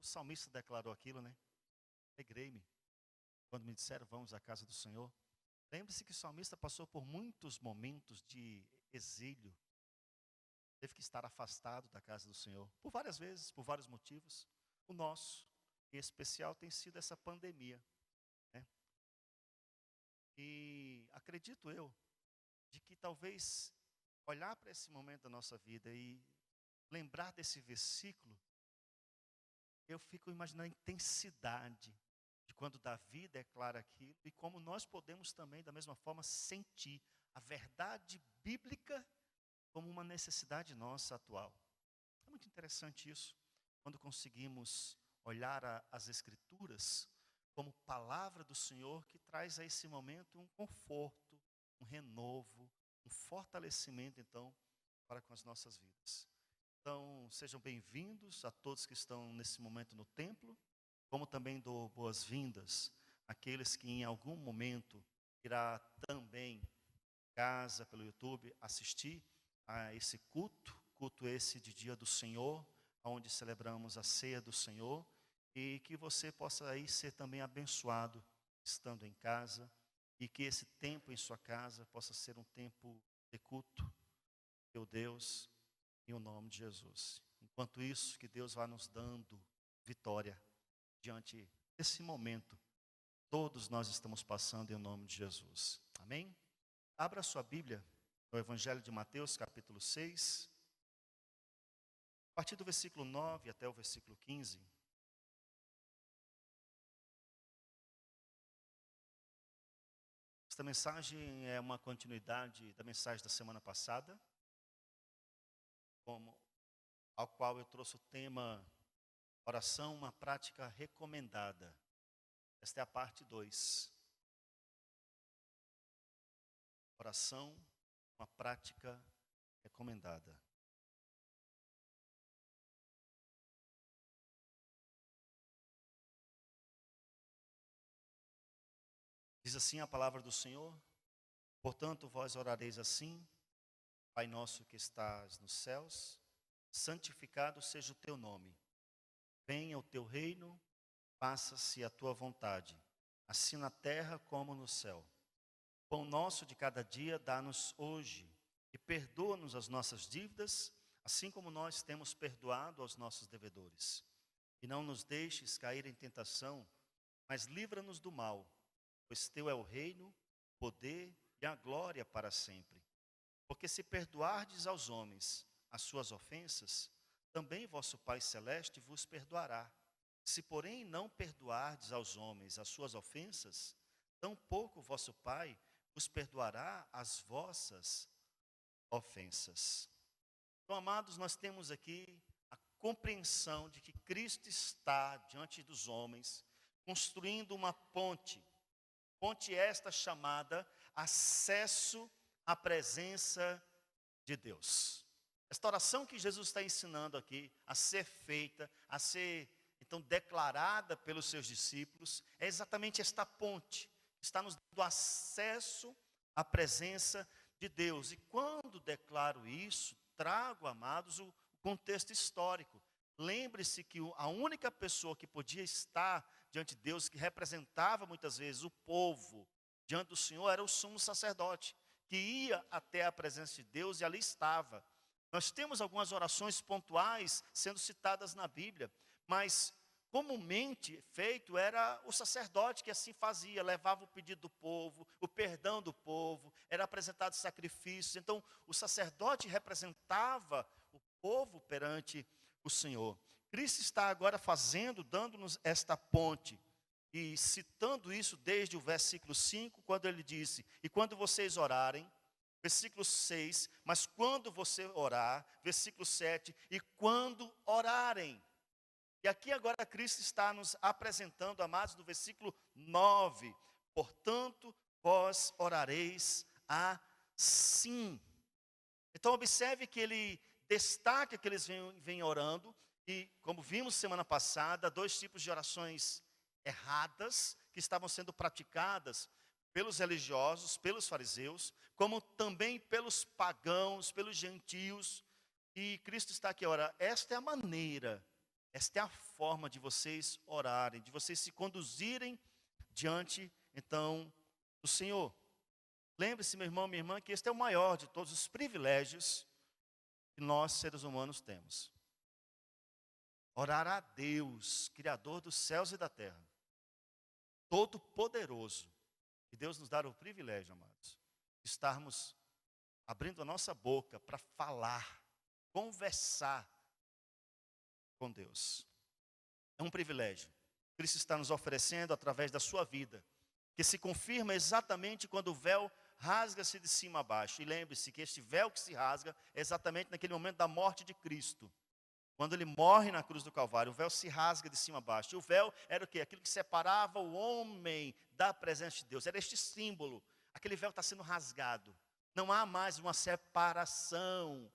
salmista declarou aquilo, né? Alegrei-me quando me disseram, vamos à casa do Senhor. Lembre-se que o salmista passou por muitos momentos de exílio. Teve que estar afastado da casa do Senhor, por várias vezes, por vários motivos. O nosso, em especial, tem sido essa pandemia, né? E acredito eu, de que talvez olhar para esse momento da nossa vida e lembrar desse versículo, eu fico imaginando a intensidade de quando Davi declara aquilo e como nós podemos também, da mesma forma, sentir a verdade bíblica como uma necessidade nossa atual. É muito interessante isso, quando conseguimos olhar as Escrituras como palavra do Senhor que traz a esse momento um conforto, um renovo, um fortalecimento, então, para com as nossas vidas. Então, sejam bem-vindos a todos que estão nesse momento no templo, como também dou boas-vindas àqueles que em algum momento irá também casa, pelo YouTube, assistir a esse culto esse de Dia do Senhor, onde celebramos a ceia do Senhor, e que você possa aí ser também abençoado, estando em casa, e que esse tempo em sua casa possa ser um tempo de culto, meu Deus, em o nome de Jesus. Enquanto isso, que Deus vá nos dando vitória diante desse momento, todos nós estamos passando em nome de Jesus. Amém? Abra sua Bíblia no Evangelho de Mateus, capítulo 6, a partir do versículo 9 até o versículo 15. Esta mensagem é uma continuidade da mensagem da semana passada, ao qual eu trouxe o tema oração, uma prática recomendada. Esta é a parte 2. Oração, uma prática recomendada. Diz assim a palavra do Senhor: portanto, vós orareis assim: Pai nosso que estás nos céus, santificado seja o teu nome. Venha o teu reino, faça-se a tua vontade, assim na terra como no céu. O pão nosso de cada dia dá-nos hoje, e perdoa-nos as nossas dívidas, assim como nós temos perdoado aos nossos devedores. E não nos deixes cair em tentação, mas livra-nos do mal, pois teu é o reino, o poder e a glória para sempre. Porque se perdoardes aos homens as suas ofensas, também vosso Pai Celeste vos perdoará. Se, porém, não perdoardes aos homens as suas ofensas, tampouco vosso Pai vos perdoará as vossas ofensas. Então, amados, nós temos aqui a compreensão de que Cristo está diante dos homens, construindo uma ponte. Ponte esta chamada acesso à presença de Deus. Esta oração que Jesus está ensinando aqui a ser feita, a ser então declarada pelos seus discípulos, é exatamente esta ponte que está nos dando acesso à presença de Deus. E quando declaro isso, trago, amados, o contexto histórico. Lembre-se que a única pessoa que podia estar diante de Deus, que representava muitas vezes o povo diante do Senhor, era o sumo sacerdote, que ia até a presença de Deus e ali estava. Nós temos algumas orações pontuais sendo citadas na Bíblia, mas comumente feito era o sacerdote que assim fazia, levava o pedido do povo, o perdão do povo, era apresentado sacrifícios. Então, o sacerdote representava o povo perante o Senhor. Cristo está agora dando-nos esta ponte, e citando isso desde o versículo 5, quando ele disse: e quando vocês orarem, versículo 6, mas quando você orar, versículo 7, e quando orarem. E aqui agora Cristo está nos apresentando, amados, no versículo 9, portanto, vós orareis assim. Então observe que ele destaca que eles vêm orando, e como vimos semana passada, 2 tipos de orações erradas que estavam sendo praticadas pelos religiosos, pelos fariseus, como também pelos pagãos, pelos gentios. E Cristo está aqui, ora, esta é a maneira, Esta é a forma de vocês orarem, de vocês se conduzirem diante, então, do Senhor. Lembre-se, meu irmão, minha irmã, que este é o maior de todos os privilégios que nós, seres humanos, temos. Orar a Deus, Criador dos céus e da terra, Todo-Poderoso. E Deus nos dá o privilégio, amados, de estarmos abrindo a nossa boca para falar, conversar com Deus. É um privilégio. Cristo está nos oferecendo através da sua vida, que se confirma exatamente quando o véu rasga-se de cima a baixo. E lembre-se que este véu que se rasga é exatamente naquele momento da morte de Cristo. Quando ele morre na cruz do Calvário, o véu se rasga de cima a baixo. E o véu era o quê? Aquilo que separava o homem da presença de Deus. Era este símbolo. Aquele véu está sendo rasgado. Não há mais uma separação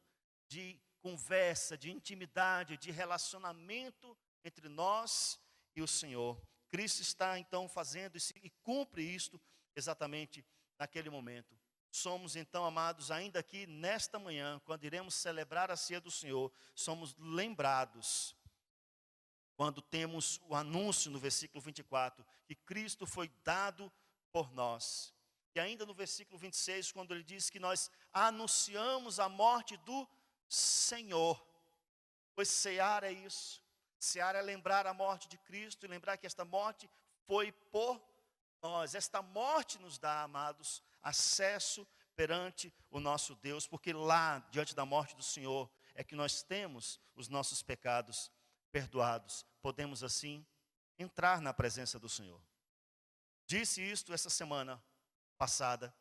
de conversa, de intimidade, de relacionamento entre nós e o Senhor. Cristo está então fazendo isso e cumpre isto exatamente naquele momento. Somos então, amados, ainda aqui nesta manhã, quando iremos celebrar a ceia do Senhor, somos lembrados, quando temos o anúncio no versículo 24, que Cristo foi dado por nós. E ainda no versículo 26, quando ele diz que nós anunciamos a morte do Senhor. Pois cear é isso. Cear é lembrar a morte de Cristo e lembrar que esta morte foi por nós. Esta morte nos dá, amados, acesso perante o nosso Deus, porque lá, diante da morte do Senhor, é que nós temos os nossos pecados perdoados. Podemos, assim, entrar na presença do Senhor. Disse isto essa semana passada,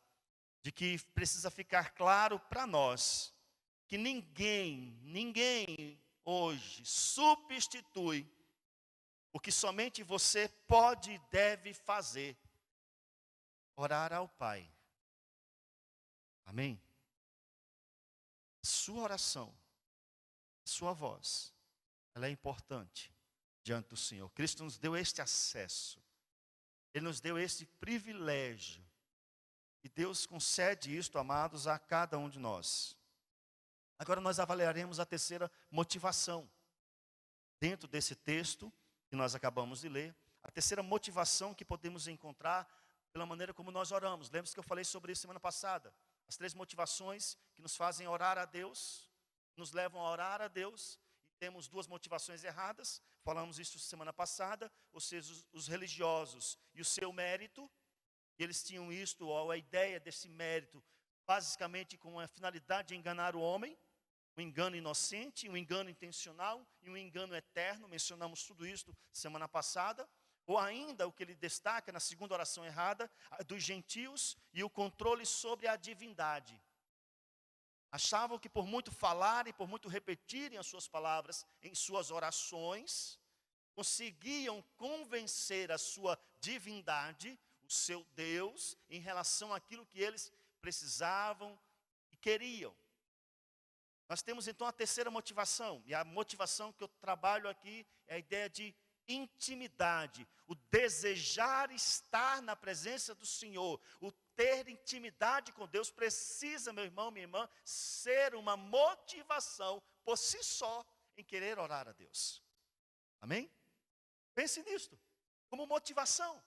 de que precisa ficar claro para nós, que ninguém hoje substitui o que somente você pode e deve fazer: orar ao Pai. Amém? Sua oração, sua voz, ela é importante diante do Senhor. Cristo nos deu este acesso. Ele nos deu este privilégio. E Deus concede isto, amados, a cada um de nós. Agora nós avaliaremos a terceira motivação. Dentro desse texto que nós acabamos de ler, a terceira motivação que podemos encontrar pela maneira como nós oramos. Lembra-se que eu falei sobre isso semana passada? As três motivações que nos fazem orar a Deus, nos levam a orar a Deus. E temos duas motivações erradas. Falamos isso semana passada, ou seja, os religiosos e o seu mérito. E eles tinham isto, ou a ideia desse mérito, basicamente com a finalidade de enganar o homem. Um engano inocente, um engano intencional e um engano eterno. Mencionamos tudo isso semana passada. Ou ainda o que ele destaca na segunda oração errada, dos gentios e o controle sobre a divindade. Achavam que por muito falarem, por muito repetirem as suas palavras em suas orações, conseguiam convencer a sua divindade, o seu Deus, em relação àquilo que eles precisavam e queriam. Nós temos então a terceira motivação, e a motivação que eu trabalho aqui é a ideia de intimidade, o desejar estar na presença do Senhor, o ter intimidade com Deus precisa, meu irmão, minha irmã, ser uma motivação por si só em querer orar a Deus. Amém? Pense nisto, como motivação.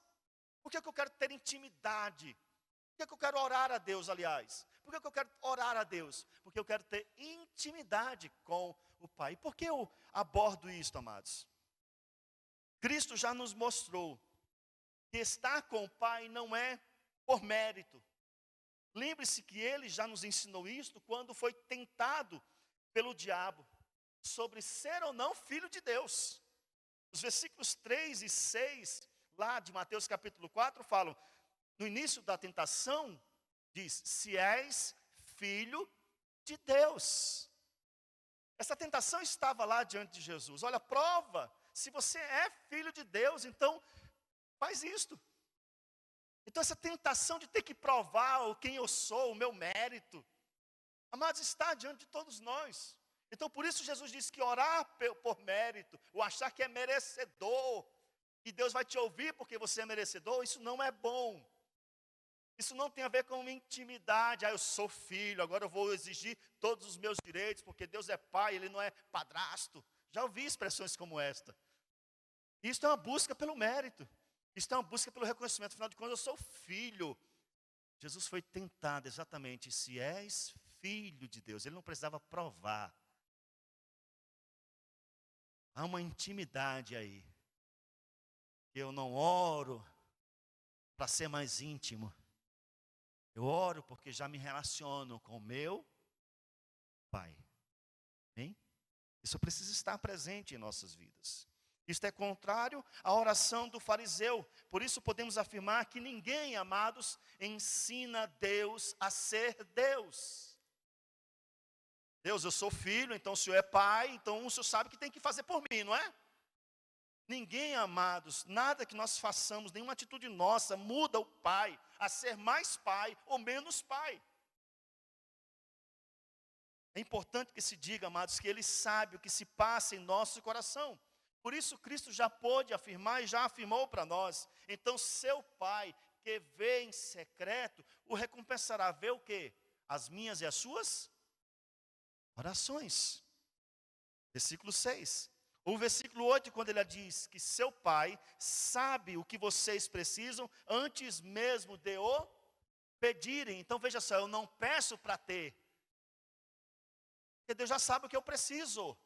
Por que eu quero ter intimidade? Por que eu quero orar a Deus, aliás? Por que eu quero orar a Deus? Porque eu quero ter intimidade com o Pai. E por que eu abordo isto, amados? Cristo já nos mostrou que estar com o Pai não é por mérito. Lembre-se que Ele já nos ensinou isto quando foi tentado pelo diabo, sobre ser ou não filho de Deus. Os versículos 3 e 6, lá de Mateus capítulo 4, falam, no início da tentação, diz, se és filho de Deus. Essa tentação estava lá diante de Jesus. Olha, prova, se você é filho de Deus, então faz isto. Então essa tentação de ter que provar quem eu sou, o meu mérito, amados, está diante de todos nós. Então por isso Jesus disse que orar por mérito, ou achar que é merecedor, e Deus vai te ouvir porque você é merecedor, isso não é bom. Isso não tem a ver com intimidade. Eu sou filho, agora eu vou exigir todos os meus direitos, porque Deus é pai, Ele não é padrasto. Já ouvi expressões como esta. Isso é uma busca pelo mérito. Isso é uma busca pelo reconhecimento. Afinal de contas, eu sou filho. Jesus foi tentado exatamente, se és filho de Deus. Ele não precisava provar. Há uma intimidade aí. Eu não oro para ser mais íntimo. Eu oro porque já me relaciono com o meu Pai. Hein? Isso precisa estar presente em nossas vidas. Isto é contrário à oração do fariseu. Por isso podemos afirmar que ninguém, amados, ensina Deus a ser Deus. Deus, eu sou filho, então o Senhor é pai, então o Senhor sabe que tem que fazer por mim, não é? Ninguém, amados, nada que nós façamos, nenhuma atitude nossa muda o pai a ser mais pai ou menos pai. É importante que se diga, amados, que Ele sabe o que se passa em nosso coração. Por isso Cristo já pôde afirmar e já afirmou para nós. Então seu Pai, que vê em secreto, o recompensará. Vê o quê? As minhas e as suas orações. Versículo 6. O versículo 8, quando ele diz que seu Pai sabe o que vocês precisam antes mesmo de o pedirem. Então veja só, eu não peço para ter. Porque Deus já sabe o que eu preciso.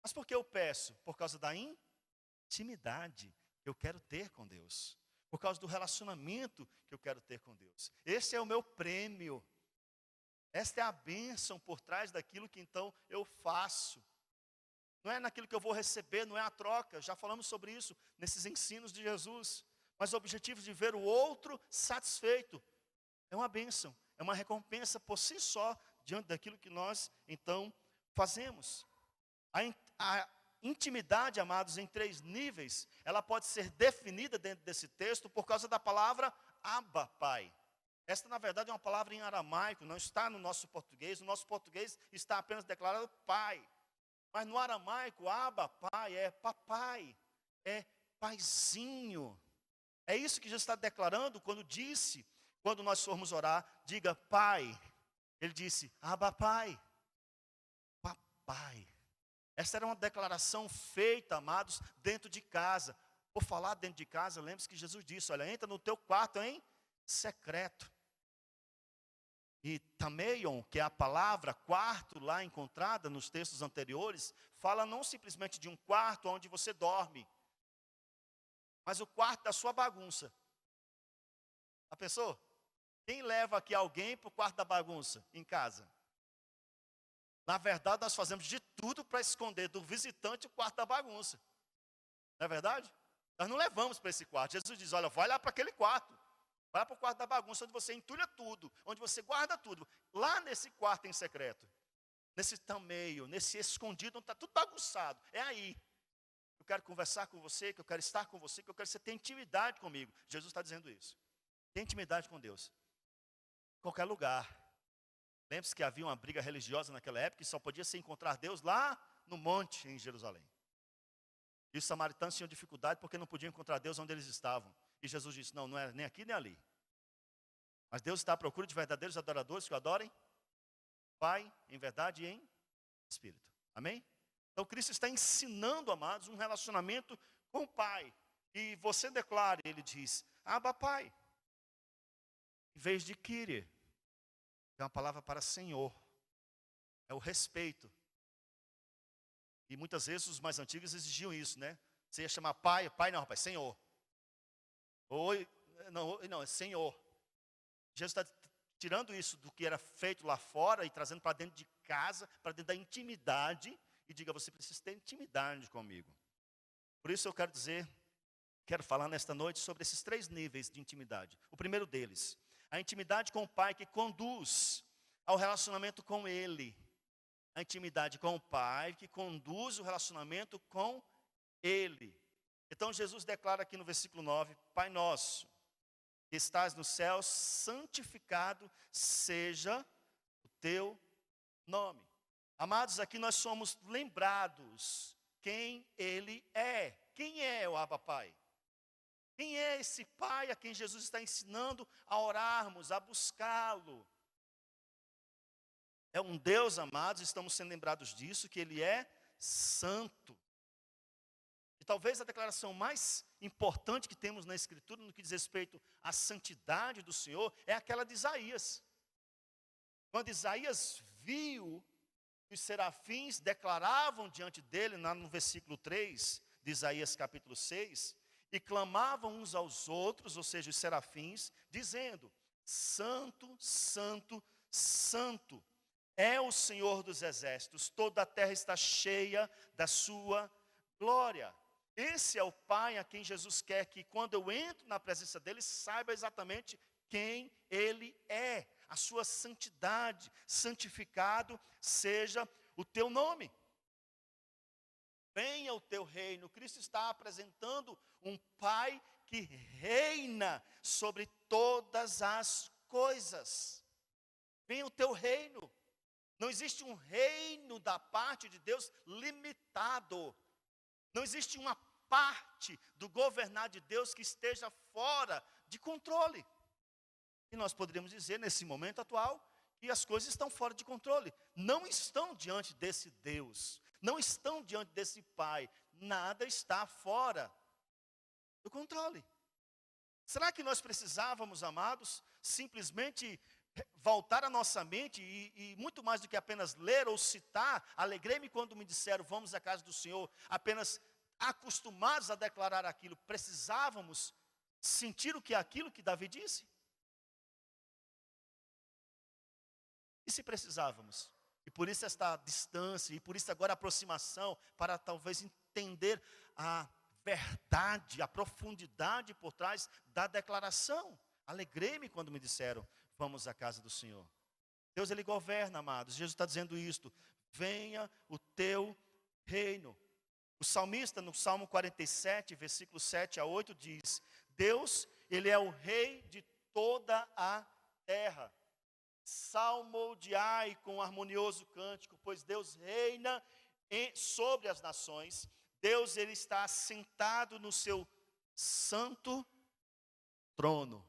Mas por que eu peço? Por causa da intimidade que eu quero ter com Deus. Por causa do relacionamento que eu quero ter com Deus. Esse é o meu prêmio. Esta é a bênção por trás daquilo que então eu faço. Não é naquilo que eu vou receber, não é a troca. Já falamos sobre isso nesses ensinos de Jesus. Mas o objetivo de ver o outro satisfeito é uma bênção. É uma recompensa por si só diante daquilo que nós então fazemos. A intimidade, amados, em 3 níveis, ela pode ser definida dentro desse texto por causa da palavra Abba, Pai. Esta, na verdade, é uma palavra em aramaico, não está no nosso português. No nosso português está apenas declarado Pai. Mas no aramaico, Abba, Pai, é papai, é paizinho. É isso que Jesus está declarando quando nós formos orar, diga Pai. Ele disse, Abba, Pai, papai. Essa era uma declaração feita, amados, dentro de casa. Por falar dentro de casa, lembre-se que Jesus disse, olha, entra no teu quarto em secreto. E tameion, que é a palavra quarto lá encontrada nos textos anteriores, fala não simplesmente de um quarto onde você dorme, mas o quarto da sua bagunça. A pessoa? Quem leva aqui alguém para o quarto da bagunça em casa? Na verdade, nós fazemos de tudo para esconder do visitante o quarto da bagunça. Não é verdade? Nós não levamos para esse quarto. Jesus diz, olha, vai lá para aquele quarto. Vai lá para o quarto da bagunça, onde você entulha tudo, onde você guarda tudo. Lá nesse quarto em secreto, nesse tameio, nesse escondido, onde está tudo bagunçado. É aí. Eu quero conversar com você, que eu quero estar com você, que eu quero que você tenha intimidade comigo. Jesus está dizendo isso. Tem intimidade com Deus. Em qualquer lugar. Lembre-se que havia uma briga religiosa naquela época e só podia se encontrar Deus lá no monte em Jerusalém. E os samaritanos tinham dificuldade porque não podiam encontrar Deus onde eles estavam. E Jesus disse, não é nem aqui nem ali. Mas Deus está à procura de verdadeiros adoradores que o adorem, Pai, em verdade e em Espírito. Amém? Então Cristo está ensinando, amados, um relacionamento com o Pai. E você declara, ele diz, Abba, Pai. Em vez de Kyrie. É uma palavra para Senhor. É o respeito. E muitas vezes os mais antigos exigiam isso, né? Você ia chamar pai, pai não, rapaz, Senhor. Oi, não, é Senhor. Jesus está tirando isso do que era feito lá fora e trazendo para dentro de casa, para dentro da intimidade. E diga, você precisa ter intimidade comigo. Por isso eu quero falar nesta noite sobre esses 3 níveis de intimidade. O primeiro deles, a intimidade com o Pai que conduz ao relacionamento com Ele. A intimidade com o Pai que conduz o relacionamento com Ele. Então Jesus declara aqui no versículo 9, Pai nosso, que estás no céu, santificado seja o teu nome. Amados, aqui nós somos lembrados quem Ele é. Quem é o Abba Pai? Quem é esse Pai a quem Jesus está ensinando a orarmos, a buscá-lo? É um Deus, amados, estamos sendo lembrados disso, que Ele é santo. E talvez a declaração mais importante que temos na Escritura, no que diz respeito à santidade do Senhor, é aquela de Isaías. Quando Isaías viu que os serafins declaravam diante dele, no versículo 3 de Isaías capítulo 6, e clamavam uns aos outros, ou seja, os serafins, dizendo: Santo, Santo, Santo é o Senhor dos exércitos, toda a terra está cheia da sua glória. Esse é o Pai a quem Jesus quer que, quando eu entro na presença dele, saiba exatamente quem ele é, a sua santidade. Santificado seja o teu nome. Venha o teu reino. Cristo está apresentando um Pai que reina sobre todas as coisas. Venha o teu reino. Não existe um reino da parte de Deus limitado. Não existe uma parte do governar de Deus que esteja fora de controle. E nós poderíamos dizer, nesse momento atual, que as coisas estão fora de controle. Não estão diante desse Deus. Não estão diante desse Pai. Nada está fora do controle. Será que nós precisávamos, amados, simplesmente voltar a nossa mente e muito mais do que apenas ler ou citar, alegrei-me quando me disseram, vamos à casa do Senhor, apenas acostumados a declarar aquilo, precisávamos sentir o que é aquilo que Davi disse? E se precisávamos? E por isso esta distância, e por isso agora a aproximação, para talvez entender a verdade, a profundidade por trás da declaração. Alegrei-me quando me disseram, vamos à casa do Senhor. Deus, Ele governa, amados. Jesus está dizendo isto: venha o teu reino. O salmista, no Salmo 47, versículos 7 a 8, diz: Deus, Ele é o rei de toda a terra. Salmodiai com harmonioso cântico, pois Deus reina sobre as nações. Deus, Ele está assentado no seu santo trono.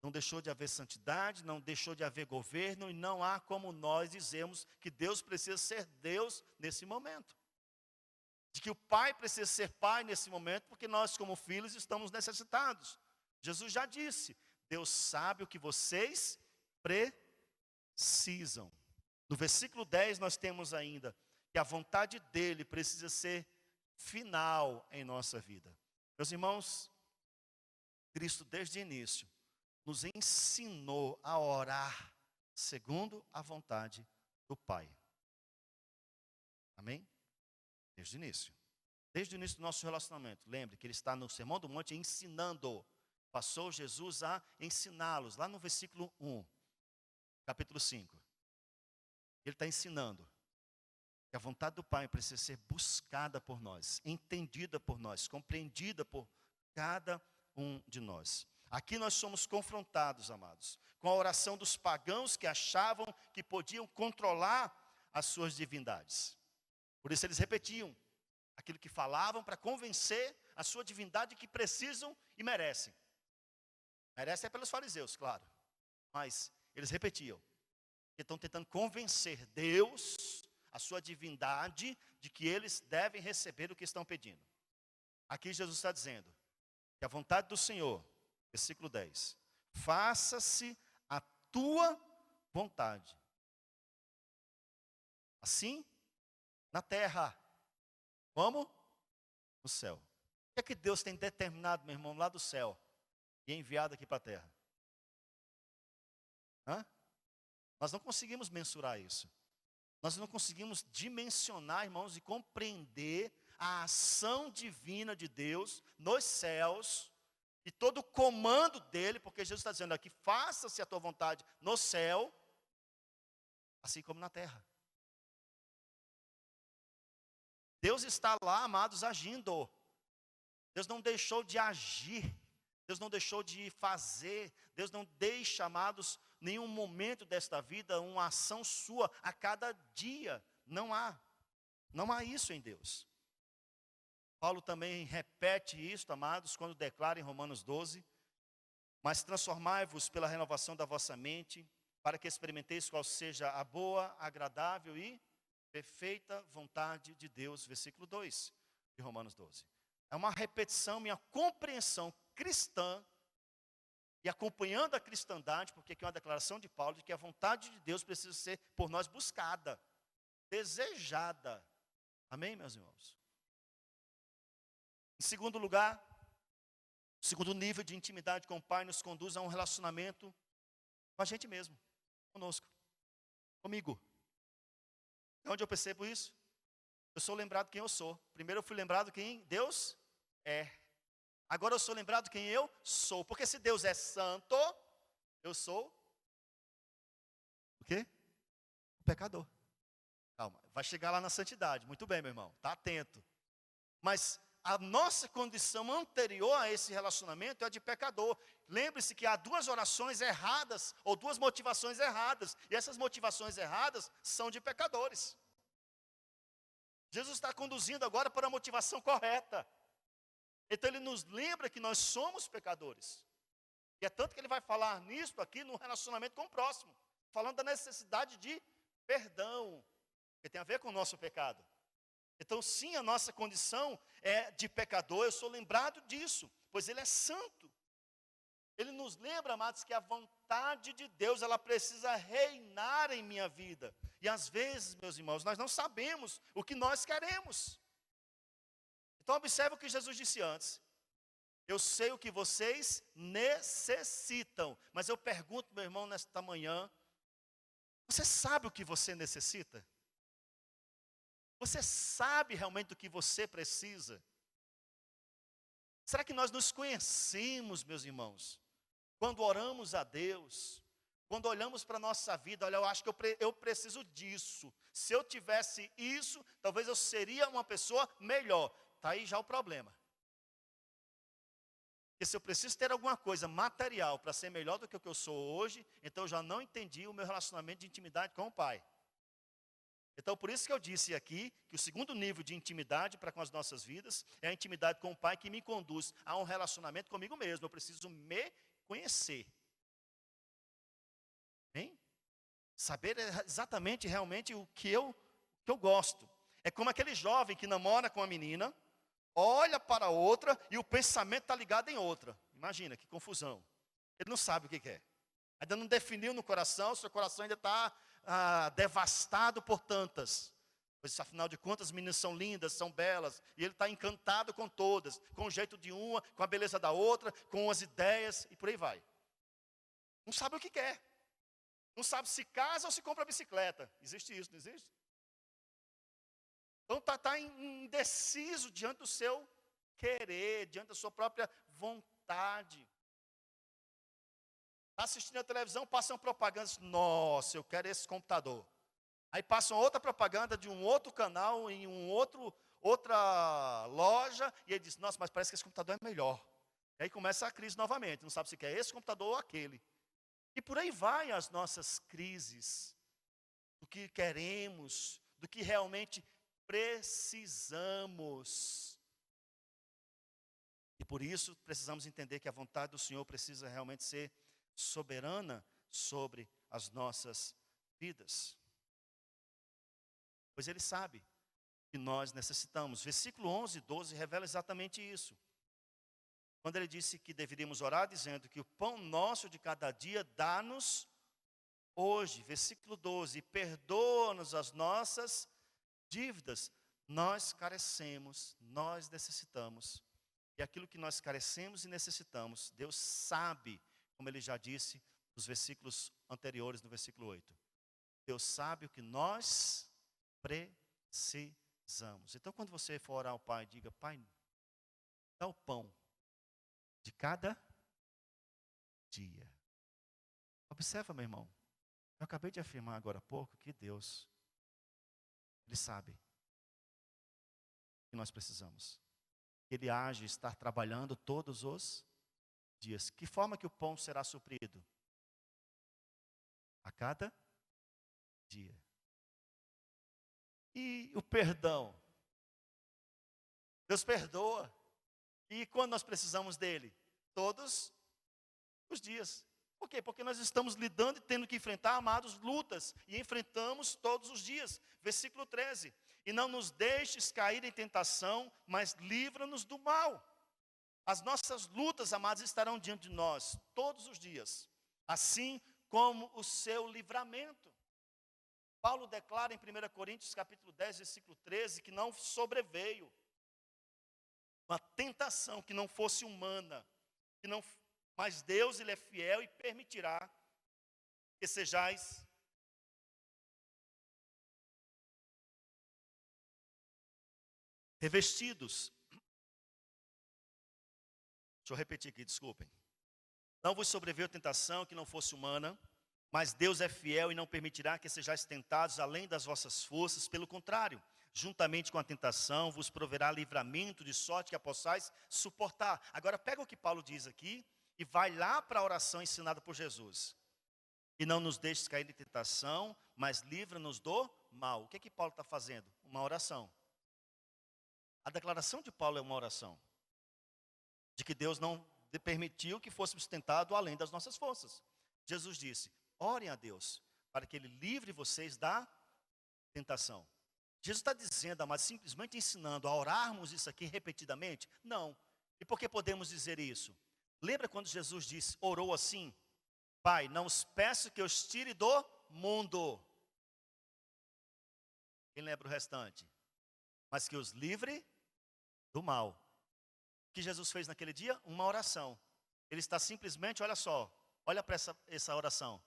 Não deixou de haver santidade, não deixou de haver governo, e não há como nós dizermos que Deus precisa ser Deus nesse momento. De que o Pai precisa ser Pai nesse momento, porque nós como filhos estamos necessitados. Jesus já disse, Deus sabe o que vocês precisam. No versículo 10 nós temos ainda que a vontade dEle precisa ser final em nossa vida. Meus irmãos, Cristo desde o início nos ensinou a orar segundo a vontade do Pai. Amém? Desde o início. Desde o início do nosso relacionamento. Lembre que Ele está no Sermão do Monte ensinando. Passou Jesus a ensiná-los. Lá no versículo 1, capítulo 5. Ele está ensinando que a vontade do Pai precisa ser buscada por nós, entendida por nós, compreendida por cada um de nós. Aqui nós somos confrontados, amados, com a oração dos pagãos que achavam que podiam controlar as suas divindades. Por isso eles repetiam aquilo que falavam para convencer a sua divindade que precisam e merecem. Merecem é pelos fariseus, claro, mas eles repetiam. Estão tentando convencer Deus, a sua divindade, de que eles devem receber o que estão pedindo. Aqui Jesus está dizendo que a vontade do Senhor, versículo 10, faça-se a tua vontade. Assim, na terra, como? No céu. O que é que Deus tem determinado, meu irmão, lá do céu e enviado aqui para a terra? Nós não conseguimos mensurar isso. Nós não conseguimos dimensionar, irmãos, e compreender a ação divina de Deus nos céus e todo o comando dele, porque Jesus está dizendo aqui, faça-se a tua vontade no céu, assim como na terra. Deus está lá, amados, agindo. Deus não deixou de agir. Deus não deixou de fazer. Deus não deixa, amados, nenhum momento desta vida, uma ação sua a cada dia. Não há. Não há isso em Deus. Paulo também repete isso, amados, quando declara em Romanos 12, mas transformai-vos pela renovação da vossa mente, para que experimenteis qual seja a boa, agradável e perfeita vontade de Deus, versículo 2 de Romanos 12. É uma repetição, minha compreensão cristã, e acompanhando a cristandade, porque aqui é uma declaração de Paulo, de que a vontade de Deus precisa ser por nós buscada, desejada. Amém, meus irmãos? Em segundo lugar, o segundo nível de intimidade com o Pai nos conduz a um relacionamento com a gente mesmo, conosco, comigo. É onde eu percebo isso? Eu sou lembrado quem eu sou. Primeiro eu fui lembrado quem Deus é. Agora eu sou lembrado quem eu sou. Porque se Deus é santo, eu sou o quê? O pecador. Calma, vai chegar lá na santidade. Muito bem, meu irmão, está atento. Mas a nossa condição anterior a esse relacionamento é a de pecador. Lembre-se que há duas orações erradas, ou duas motivações erradas. E essas motivações erradas são de pecadores. Jesus está conduzindo agora para a motivação correta. Então ele nos lembra que nós somos pecadores. E é tanto que ele vai falar nisso aqui no relacionamento com o próximo. Falando da necessidade de perdão, que tem a ver com o nosso pecado. Então sim, a nossa condição é de pecador, eu sou lembrado disso, pois ele é santo. Ele nos lembra, amados, que a vontade de Deus, ela precisa reinar em minha vida. E às vezes, meus irmãos, nós não sabemos o que nós queremos. Então observe o que Jesus disse antes. Eu sei o que vocês necessitam. Mas eu pergunto, meu irmão, nesta manhã, você sabe o que você necessita? Você sabe realmente do que você precisa? Será que nós nos conhecemos, meus irmãos? Quando oramos a Deus, quando olhamos para a nossa vida, olha, eu acho que eu preciso disso. Se eu tivesse isso, talvez eu seria uma pessoa melhor. Está aí já o problema. Porque se eu preciso ter alguma coisa material para ser melhor do que o que eu sou hoje, então eu já não entendi o meu relacionamento de intimidade com o Pai. Então por isso que eu disse aqui, que o segundo nível de intimidade para com as nossas vidas, é a intimidade com o Pai que me conduz a um relacionamento comigo mesmo. Eu preciso me conhecer. Hein? Saber exatamente, realmente, o que eu gosto. É como aquele jovem que namora com a menina, olha para outra e o pensamento está ligado em outra. Imagina, que confusão. Ele não sabe o que quer. Ainda não definiu no coração, seu coração ainda está devastado por tantas. Pois afinal de contas, as meninas são lindas, são belas, e ele está encantado com todas, com o jeito de uma, com a beleza da outra, com as ideias, e por aí vai. Não sabe o que quer. Não sabe se casa ou se compra bicicleta. Existe isso, não existe? Então está indeciso diante do seu querer, diante da sua própria vontade. Está assistindo a televisão, passam propagandas. Nossa, eu quero esse computador. Aí passam outra propaganda de um outro canal, em outra loja, e ele diz, nossa, mas parece que esse computador é melhor. E aí começa a crise novamente, não sabe se quer esse computador ou aquele. E por aí vai as nossas crises, do que queremos, do que realmente precisamos. E por isso precisamos entender que a vontade do Senhor precisa realmente ser soberana sobre as nossas vidas. Pois Ele sabe que nós necessitamos. Versículo 11 e 12 revela exatamente isso. Quando Ele disse que deveríamos orar, dizendo que o pão nosso de cada dia dá-nos hoje. Versículo 12, perdoa-nos as nossas dívidas. Nós carecemos, nós necessitamos. E aquilo que nós carecemos e necessitamos, Deus sabe, como Ele já disse nos versículos anteriores, no versículo 8. Deus sabe o que nós precisamos. Então, quando você for orar ao Pai, diga, Pai, dá o pão de cada dia. Observa, meu irmão. Eu acabei de afirmar agora há pouco que Deus, Ele sabe o que nós precisamos. Ele age, está trabalhando todos os dias. Que forma que o pão será suprido? A cada dia. E o perdão? Deus perdoa. E quando nós precisamos dele? Todos os dias. Por quê? Porque nós estamos lidando e tendo que enfrentar, amados, lutas. E enfrentamos todos os dias. Versículo 13. E não nos deixes cair em tentação, mas livra-nos do mal. As nossas lutas, amados, estarão diante de nós todos os dias. Assim como o seu livramento. Paulo declara em 1 Coríntios capítulo 10, versículo 13, que não sobreveio uma tentação que não fosse humana, mas Deus, Ele é fiel e permitirá que sejais revestidos. Deixa eu repetir aqui, desculpem. Não vos sobreveio tentação que não fosse humana, mas Deus é fiel e não permitirá que sejais tentados além das vossas forças. Pelo contrário, juntamente com a tentação, vos proverá livramento de sorte que a possais suportar. Agora pega o que Paulo diz aqui e vai lá para a oração ensinada por Jesus. E não nos deixes cair em tentação, mas livra-nos do mal. O que é que Paulo está fazendo? Uma oração. A declaração de Paulo é uma oração. De que Deus não permitiu que fôssemos tentados além das nossas forças. Jesus disse, orem a Deus, para que Ele livre vocês da tentação. Jesus está dizendo, mas simplesmente ensinando a orarmos isso aqui repetidamente? Não. E por que podemos dizer isso? Lembra quando Jesus disse, orou assim? Pai, não os peço que eu os tire do mundo. Quem lembra o restante? Mas que os livre do mal. O que Jesus fez naquele dia? Uma oração. Ele está simplesmente, olha só, olha para essa oração.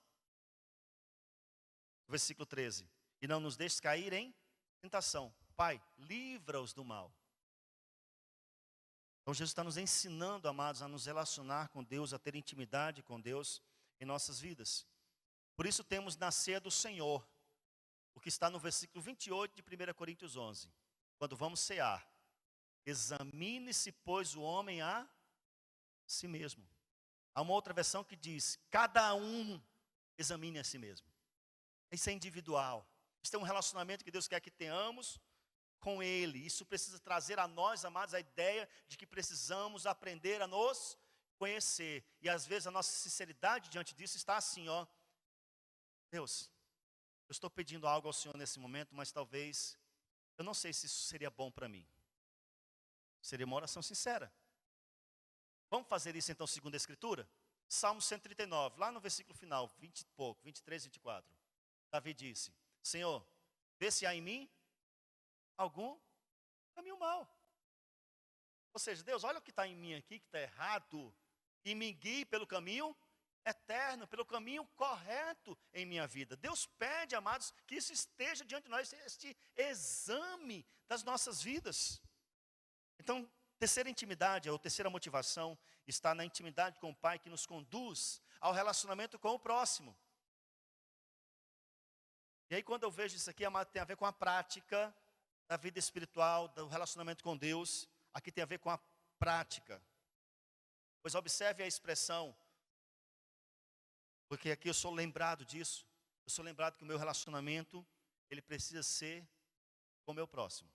Versículo 13. E não nos deixes cair em tentação. Pai, livra-os do mal. Então Jesus está nos ensinando, amados, a nos relacionar com Deus, a ter intimidade com Deus em nossas vidas. Por isso temos na ceia do Senhor, o que está no versículo 28 de 1 Coríntios 11. Quando vamos cear, examine-se, pois, o homem a si mesmo. Há uma outra versão que diz, cada um examine a si mesmo. Isso é individual. Isso é um relacionamento que Deus quer que tenhamos com Ele. Isso precisa trazer a nós, amados, a ideia de que precisamos aprender a nos conhecer. E às vezes a nossa sinceridade diante disso está assim, ó. Deus, eu estou pedindo algo ao Senhor nesse momento, mas talvez, eu não sei se isso seria bom para mim. Seria uma oração sincera. Vamos fazer isso então segundo a Escritura? Salmo 139, lá no versículo final, 20 e pouco, 23, 24. Davi disse, Senhor, vê se há em mim algum caminho mau. Ou seja, Deus, olha o que está em mim aqui, que está errado, e me guie pelo caminho eterno, pelo caminho correto em minha vida. Deus pede, amados, que isso esteja diante de nós, este exame das nossas vidas. Então, terceira intimidade, ou terceira motivação, está na intimidade com o Pai que nos conduz ao relacionamento com o próximo. E aí quando eu vejo isso aqui, amado, tem a ver com a prática da vida espiritual, do relacionamento com Deus. Aqui tem a ver com a prática. Pois observe a expressão, porque aqui eu sou lembrado disso. Eu sou lembrado que o meu relacionamento, ele precisa ser com o meu próximo.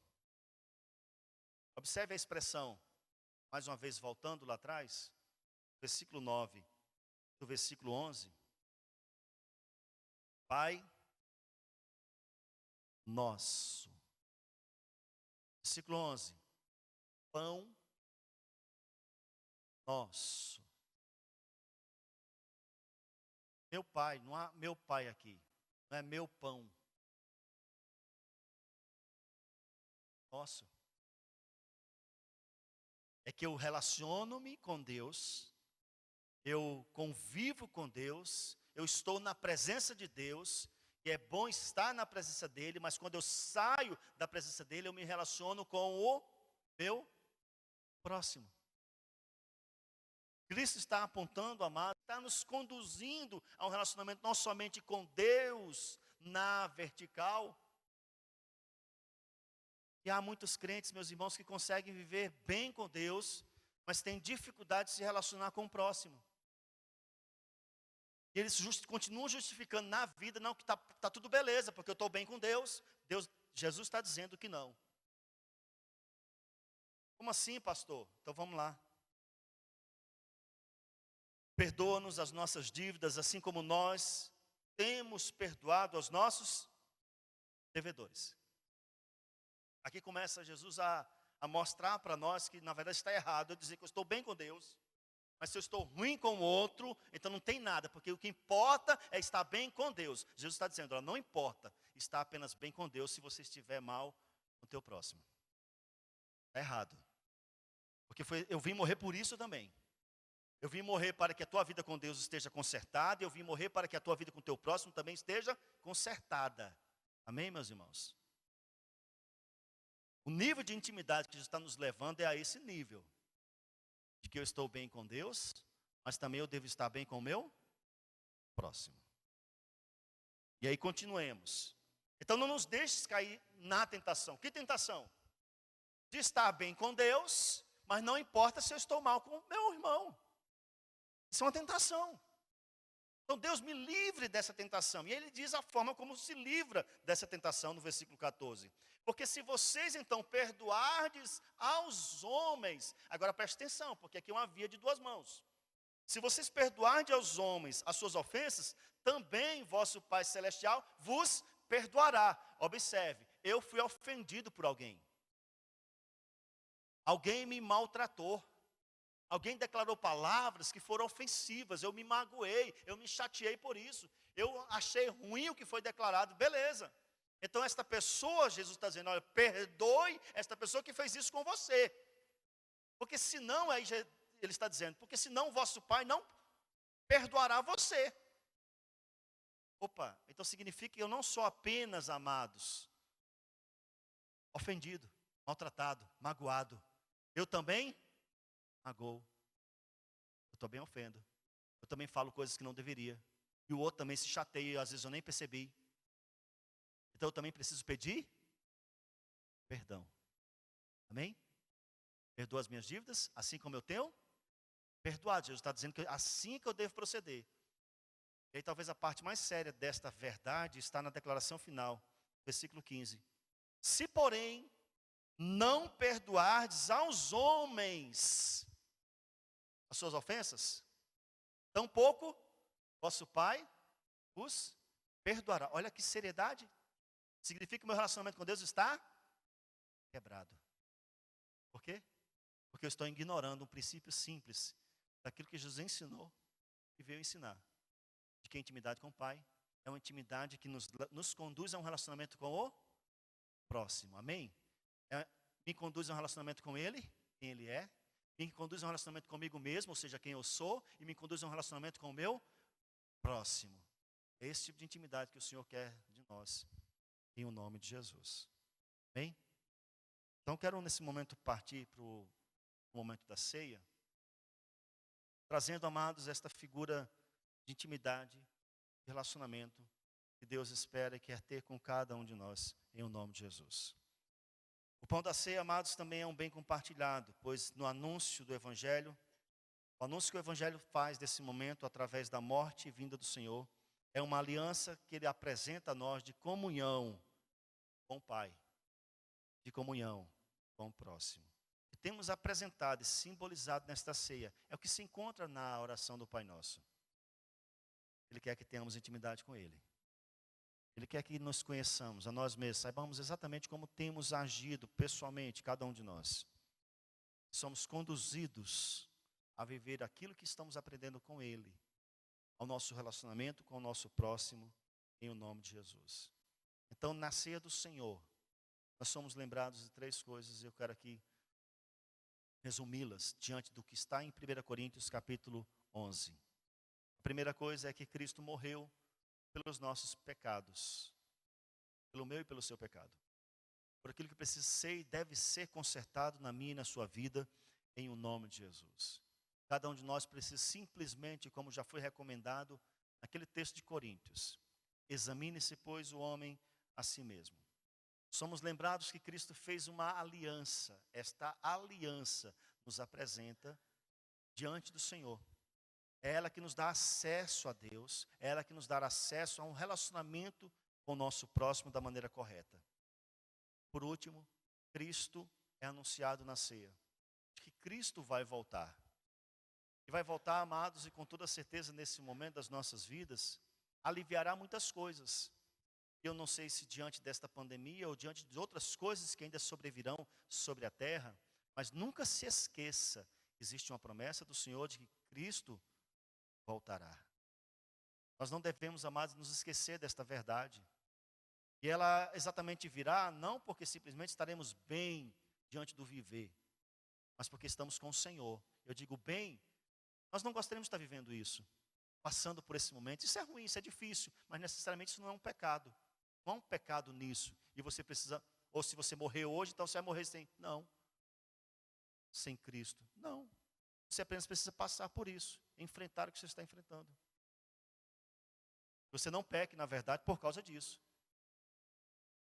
Observe a expressão, mais uma vez voltando lá atrás, versículo 9, do versículo 11. Pai nosso. Versículo 11. Pão nosso. Meu pai, não há meu pai aqui. Não é meu pão. Nosso. É que eu relaciono-me com Deus, eu convivo com Deus, eu estou na presença de Deus, e é bom estar na presença dEle, mas quando eu saio da presença dEle, eu me relaciono com o meu próximo. Cristo está apontando, amado, está nos conduzindo a um relacionamento não somente com Deus na vertical. E há muitos crentes, meus irmãos, que conseguem viver bem com Deus, mas têm dificuldade de se relacionar com o próximo. E eles continuam justificando na vida, não, que tá tudo beleza, porque eu estou bem com Deus. Jesus está dizendo que não. Como assim, pastor? Então vamos lá. Perdoa-nos as nossas dívidas, assim como nós temos perdoado aos nossos devedores. Aqui começa Jesus a mostrar para nós que na verdade está errado eu dizer que eu estou bem com Deus, mas se eu estou ruim com o outro, então não tem nada, porque o que importa é estar bem com Deus. Jesus está dizendo, não importa estar apenas bem com Deus se você estiver mal com o teu próximo. Está errado. Porque eu vim morrer por isso também. Eu vim morrer para que a tua vida com Deus esteja consertada, e eu vim morrer para que a tua vida com o teu próximo também esteja consertada. Amém, meus irmãos? O nível de intimidade que Jesus está nos levando é a esse nível. De que eu estou bem com Deus, mas também eu devo estar bem com o meu próximo. E aí continuemos. Então não nos deixes cair na tentação. Que tentação? De estar bem com Deus, mas não importa se eu estou mal com o meu irmão. Isso é uma tentação. Então Deus me livre dessa tentação. E ele diz a forma como se livra dessa tentação no versículo 14. Porque se vocês então perdoardes aos homens, agora preste atenção, porque aqui é uma via de duas mãos. Se vocês perdoardes aos homens as suas ofensas, também vosso Pai Celestial vos perdoará. Observe, eu fui ofendido por alguém. Alguém me maltratou. Alguém declarou palavras que foram ofensivas. Eu me magoei, eu me chateei por isso. Eu achei ruim o que foi declarado, beleza. Então esta pessoa, Jesus está dizendo, olha, perdoe esta pessoa que fez isso com você. Porque senão, aí ele está dizendo, porque senão o vosso Pai não perdoará você. Opa, então significa que eu não sou apenas, amados, ofendido, maltratado, magoado. Eu também magoo. Eu também ofendo. Eu também falo coisas que não deveria. E o outro também se chateia, às vezes eu nem percebi. Então eu também preciso pedir perdão. Amém? Perdoa as minhas dívidas, assim como eu tenho perdoado. Jesus está dizendo que assim que eu devo proceder. E aí talvez a parte mais séria desta verdade está na declaração final, versículo 15. Se porém não perdoardes aos homens as suas ofensas, tampouco vosso Pai os perdoará. Olha que seriedade. Significa que o meu relacionamento com Deus está quebrado. Por quê? Porque eu estou ignorando um princípio simples daquilo que Jesus ensinou e veio ensinar. De que a intimidade com o Pai é uma intimidade que nos conduz a um relacionamento com o próximo. Amém? Me conduz a um relacionamento com Ele, quem Ele é. Me conduz a um relacionamento comigo mesmo, ou seja, quem eu sou. E me conduz a um relacionamento com o meu próximo. É esse tipo de intimidade que o Senhor quer de nós. Em o nome de Jesus. Bem? Então quero nesse momento partir para o momento da ceia, trazendo, amados, esta figura de intimidade, de relacionamento, que Deus espera e quer ter com cada um de nós, em o nome de Jesus. O pão da ceia, amados, também é um bem compartilhado, pois no anúncio do Evangelho, o anúncio que o Evangelho faz desse momento, através da morte e vinda do Senhor, é uma aliança que Ele apresenta a nós de comunhão com o Pai, de comunhão com o próximo. E temos apresentado e simbolizado nesta ceia, é o que se encontra na oração do Pai Nosso. Ele quer que tenhamos intimidade com Ele. Ele quer que nos conheçamos a nós mesmos, saibamos exatamente como temos agido pessoalmente, cada um de nós. Somos conduzidos a viver aquilo que estamos aprendendo com Ele, ao nosso relacionamento com o nosso próximo, em o nome de Jesus. Então, na ceia do Senhor, nós somos lembrados de três coisas, e eu quero aqui resumi-las diante do que está em 1 Coríntios capítulo 11. A primeira coisa é que Cristo morreu pelos nossos pecados, pelo meu e pelo seu pecado. Por aquilo que precisa ser e deve ser consertado na minha e na sua vida, em o nome de Jesus. Cada um de nós precisa simplesmente, como já foi recomendado naquele texto de Coríntios, examine-se, pois, o homem a si mesmo. Somos lembrados que Cristo fez uma aliança. Esta aliança nos apresenta diante do Senhor. É ela que nos dá acesso a Deus, é ela que nos dá acesso a um relacionamento com o nosso próximo da maneira correta. Por último, Cristo é anunciado na ceia, de que Cristo vai voltar. E vai voltar, amados, e com toda certeza nesse momento das nossas vidas, aliviará muitas coisas. Eu não sei se diante desta pandemia ou diante de outras coisas que ainda sobrevirão sobre a terra, mas nunca se esqueça, existe uma promessa do Senhor de que Cristo voltará. Nós não devemos, amados, nos esquecer desta verdade. E ela exatamente virá, não porque simplesmente estaremos bem diante do viver, mas porque estamos com o Senhor. Eu digo bem, nós não gostaríamos de estar vivendo isso, passando por esse momento. Isso é ruim, isso é difícil, mas necessariamente isso não é um pecado. Não há um pecado nisso. E você precisa, ou se você morrer hoje, então você vai morrer sem Cristo. Não. Você apenas precisa passar por isso, enfrentar o que você está enfrentando. Você não peque, na verdade, por causa disso.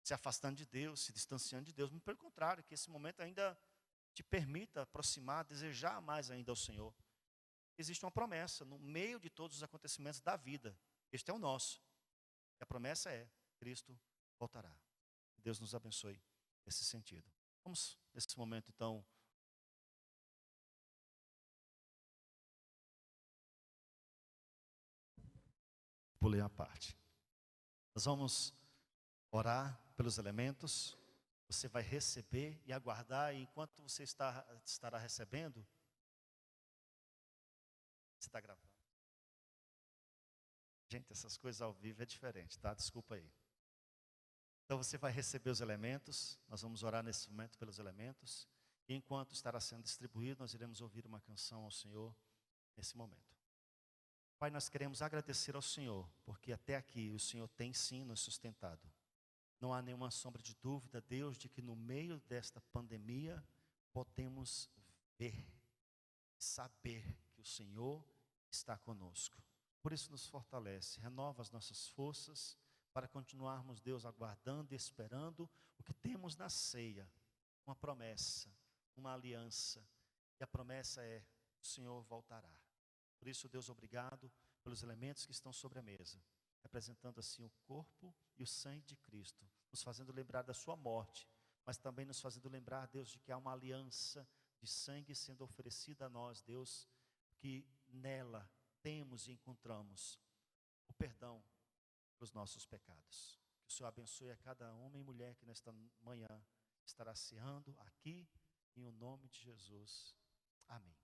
Se afastando de Deus, se distanciando de Deus. Muito pelo contrário, que esse momento ainda te permita aproximar, desejar mais ainda ao Senhor. Existe uma promessa no meio de todos os acontecimentos da vida. Este é o nosso. E a promessa é: Cristo voltará. Deus nos abençoe nesse sentido. Vamos, nesse momento, então, pulei a parte. Nós vamos orar pelos elementos. Você vai receber e aguardar, e enquanto você estará recebendo, você está gravando. Gente, essas coisas ao vivo é diferente, tá? Desculpa aí. Então você vai receber os elementos, nós vamos orar nesse momento pelos elementos, e enquanto estará sendo distribuído, nós iremos ouvir uma canção ao Senhor nesse momento. Pai, nós queremos agradecer ao Senhor, porque até aqui o Senhor tem sim nos sustentado. Não há nenhuma sombra de dúvida, Deus, de que no meio desta pandemia podemos ver, saber que o Senhor está conosco. Por isso nos fortalece, renova as nossas forças para continuarmos, Deus, aguardando e esperando o que temos na ceia, uma promessa, uma aliança. E a promessa é: o Senhor voltará. Por isso, Deus, obrigado pelos elementos que estão sobre a mesa, representando assim o corpo e o sangue de Cristo, nos fazendo lembrar da sua morte, mas também nos fazendo lembrar, Deus, de que há uma aliança de sangue sendo oferecida a nós, Deus, que nela temos e encontramos o perdão pelos nossos pecados. Que o Senhor abençoe a cada homem e mulher que nesta manhã estará ceando aqui, em o nome de Jesus. Amém.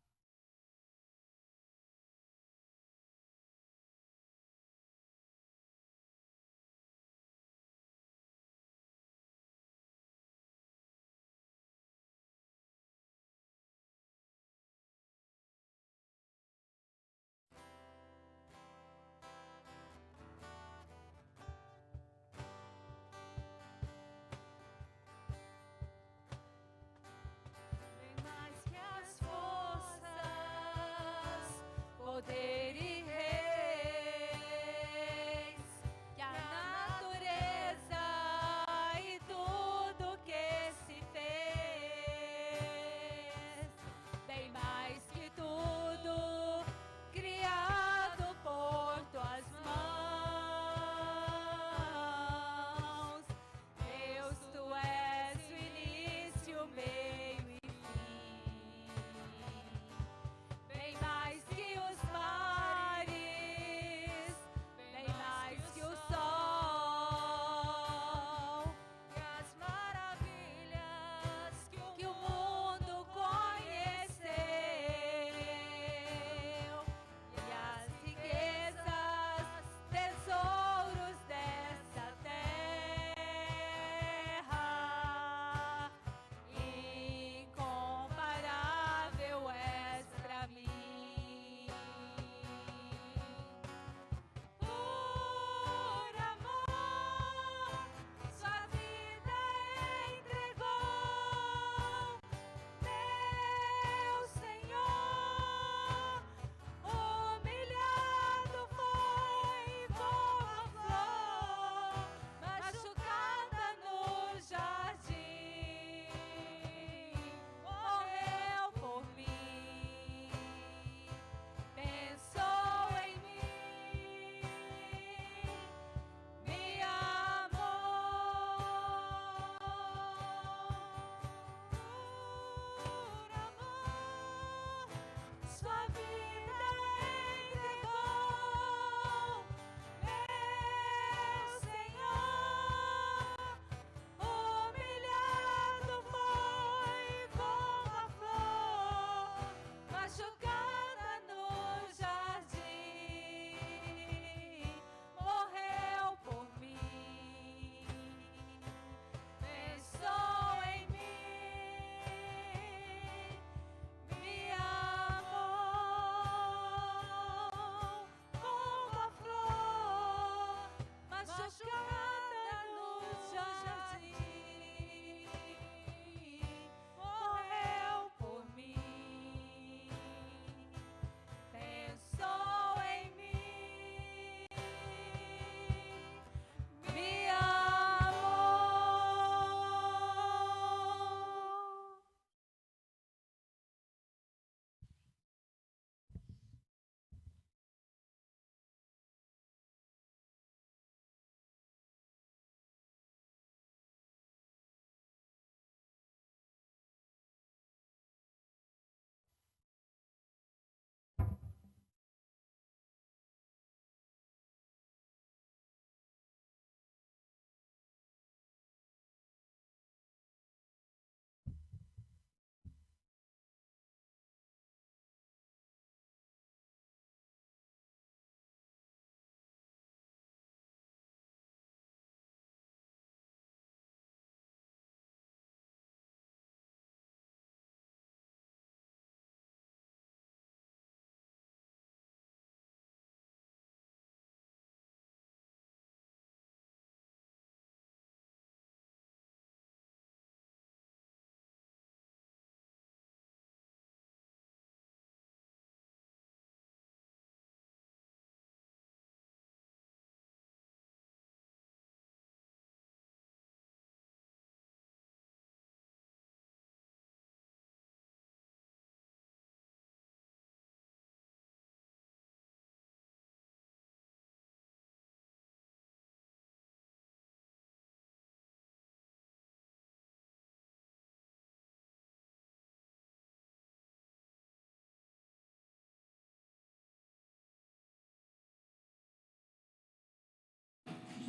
Bem mais que as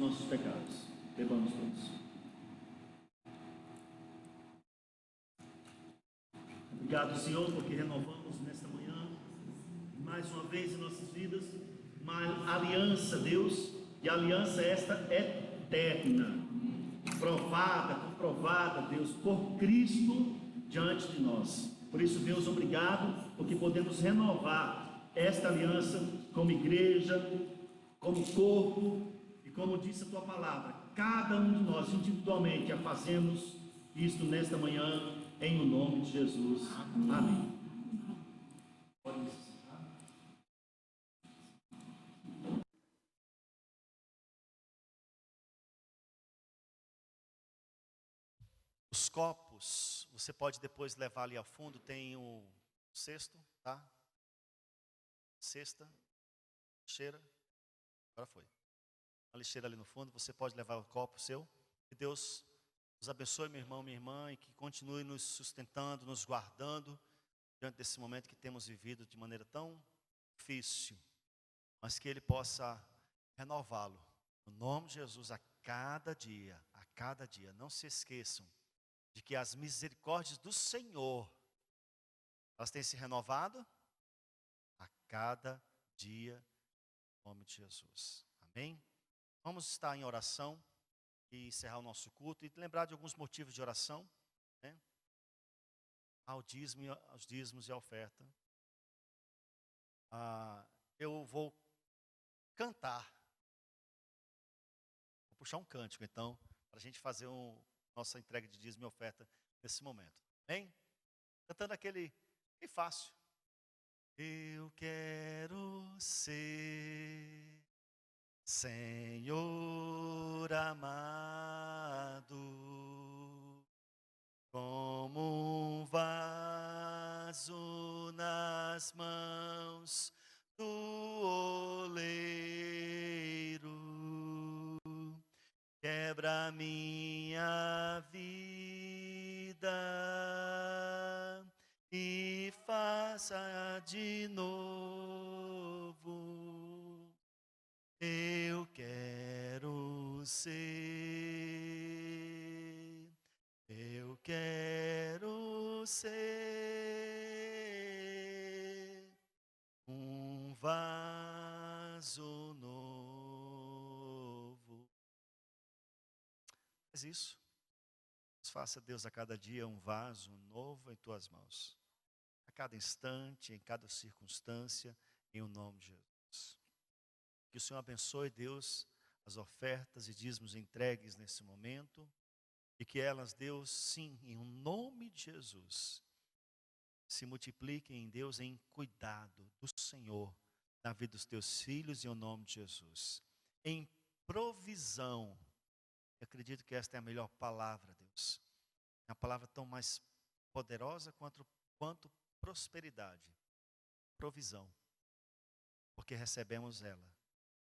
nossos pecados. Bebamos todos. Obrigado, Senhor, porque renovamos nesta manhã, mais uma vez em nossas vidas, uma aliança, Deus, e a aliança esta é eterna, provada, comprovada, Deus, por Cristo diante de nós. Por isso, Deus, obrigado, porque podemos renovar esta aliança como igreja, como corpo, e como disse a tua palavra, cada um de nós individualmente a fazemos isto nesta manhã, em o nome de Jesus. Amém. Os copos, você pode depois levar ali ao fundo, tem o cesto, tá? Cesta, lixeira, agora foi. Uma lixeira ali no fundo, você pode levar o copo seu. Que Deus nos abençoe, meu irmão, minha irmã, e que continue nos sustentando, nos guardando, diante desse momento que temos vivido de maneira tão difícil, mas que Ele possa renová-lo. No nome de Jesus, a cada dia, não se esqueçam de que as misericórdias do Senhor, elas têm se renovado a cada dia, em nome de Jesus. Amém? Vamos estar em oração e encerrar o nosso culto e lembrar de alguns motivos de oração, né? Ao dízimo, aos dízimos e à oferta. Eu vou cantar, vou puxar um cântico, então, para a gente fazer nossa entrega de dízimo e oferta nesse momento. Amém? Cantando aquele bem fácil. Eu quero ser Senhor amado, como um vaso nas mãos do oleiro, quebra minha vida e faça de novo. Eu quero ser, eu quero ser um vaso novo. Faz isso. Faça, Deus, a cada dia um vaso novo em tuas mãos. A cada instante, em cada circunstância, em o nome de Jesus. Que o Senhor abençoe, Deus, as ofertas e dízimos entregues nesse momento. E que elas, Deus, sim, em o nome de Jesus, se multipliquem em Deus em cuidado do Senhor na vida dos teus filhos, em o nome de Jesus. Em provisão. Eu acredito que esta é a melhor palavra, Deus. É uma palavra tão mais poderosa quanto prosperidade. Provisão. Porque recebemos ela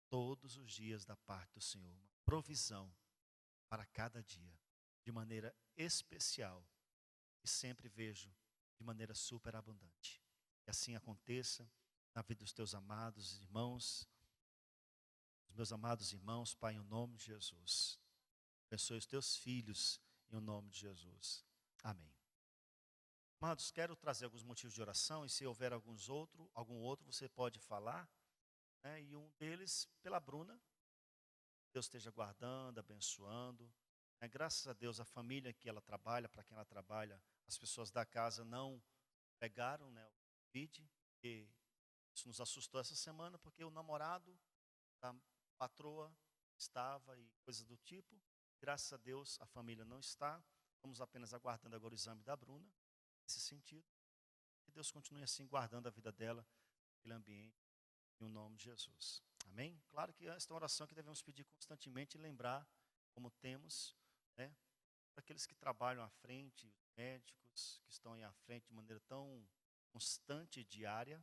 todos os dias da parte do Senhor. Uma provisão para cada dia. De maneira especial. E sempre vejo de maneira superabundante. Que assim aconteça na vida dos teus amados irmãos. Dos meus amados irmãos, Pai, em nome de Jesus. Abençoe os teus filhos em nome de Jesus. Amém. Amados, quero trazer alguns motivos de oração, e se houver algum outro, você pode falar, né? E um deles, pela Bruna. Deus esteja guardando, abençoando. Né? Graças a Deus, a família que ela trabalha, para quem ela trabalha, as pessoas da casa não pegaram, né, o Covid. E isso nos assustou essa semana, porque o namorado da patroa estava e coisas do tipo. Graças a Deus, a família não está. Estamos apenas aguardando agora o exame da Bruna, nesse sentido. Que Deus continue assim, guardando a vida dela, aquele ambiente, em nome de Jesus. Amém? Claro que esta é uma oração que devemos pedir constantemente e lembrar, como temos, né, para aqueles que trabalham à frente, os médicos que estão aí à frente de maneira tão constante e diária.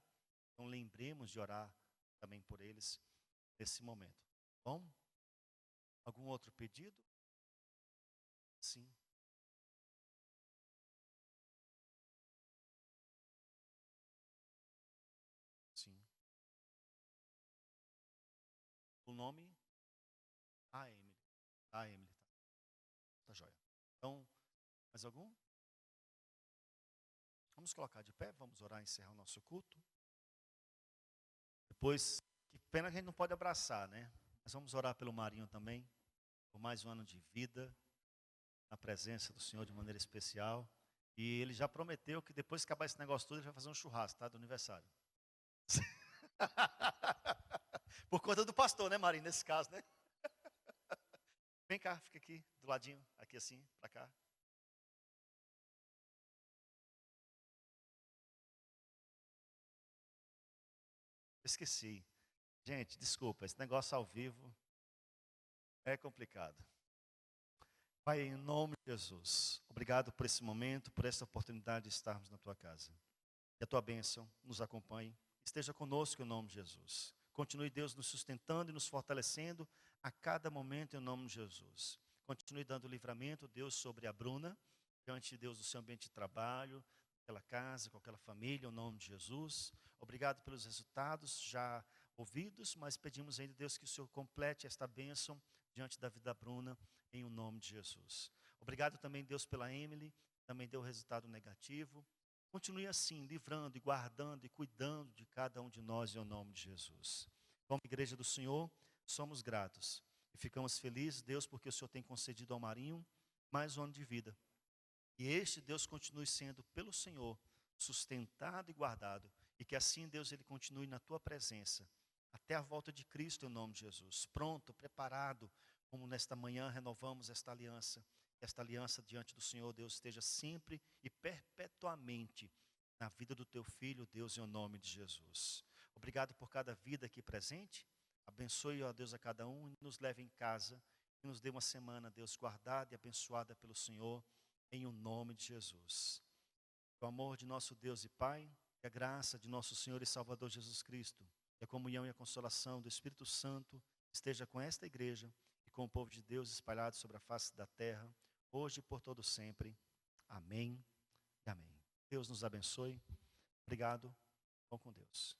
Então lembremos de orar também por eles nesse momento. Bom? Algum outro pedido? Sim. Sim. O nome? A Emily. A Emily. Tá joia. Então, mais algum? Vamos colocar de pé, vamos orar e encerrar o nosso culto. Depois, que pena que a gente não pode abraçar, né? Mas vamos orar pelo Marinho também, por mais um ano de vida, na presença do Senhor de maneira especial. E ele já prometeu que depois que acabar esse negócio tudo, ele vai fazer um churrasco, tá? Do aniversário. Por conta do pastor, né, Marinho, nesse caso, né? Vem cá, fica aqui, do ladinho, aqui assim, pra cá. Esqueci. Gente, desculpa, esse negócio ao vivo é complicado. Pai, em nome de Jesus, obrigado por esse momento, por essa oportunidade de estarmos na tua casa. Que a tua bênção nos acompanhe, esteja conosco em nome de Jesus. Continue, Deus, nos sustentando e nos fortalecendo a cada momento em nome de Jesus. Continue dando livramento, Deus, sobre a Bruna, diante de Deus do seu ambiente de trabalho, aquela casa, com aquela família, em nome de Jesus. Obrigado pelos resultados já ouvidos, mas pedimos ainda, Deus, que o Senhor complete esta bênção diante da vida da Bruna, em o nome de Jesus. Obrigado também, Deus, pela Emily, também deu resultado negativo. Continue assim, livrando e guardando e cuidando de cada um de nós, em nome de Jesus. Como igreja do Senhor, somos gratos e ficamos felizes, Deus, porque o Senhor tem concedido ao Marinho mais um ano de vida. E este Deus continue sendo, pelo Senhor, sustentado e guardado. E que assim, Deus, ele continue na tua presença, até a volta de Cristo, em nome de Jesus. Pronto, preparado, como nesta manhã renovamos esta aliança diante do Senhor, Deus, esteja sempre e perpetuamente na vida do teu filho, Deus, em nome de Jesus. Obrigado por cada vida aqui presente. Abençoe, ó Deus, a cada um e nos leve em casa. E nos dê uma semana, Deus, guardada e abençoada pelo Senhor, em o nome de Jesus. O amor de nosso Deus e Pai, e a graça de nosso Senhor e Salvador Jesus Cristo, e a comunhão e a consolação do Espírito Santo esteja com esta igreja e com o povo de Deus espalhado sobre a face da terra, hoje e por todo sempre. Amém e amém. Deus nos abençoe. Obrigado. Vão com Deus.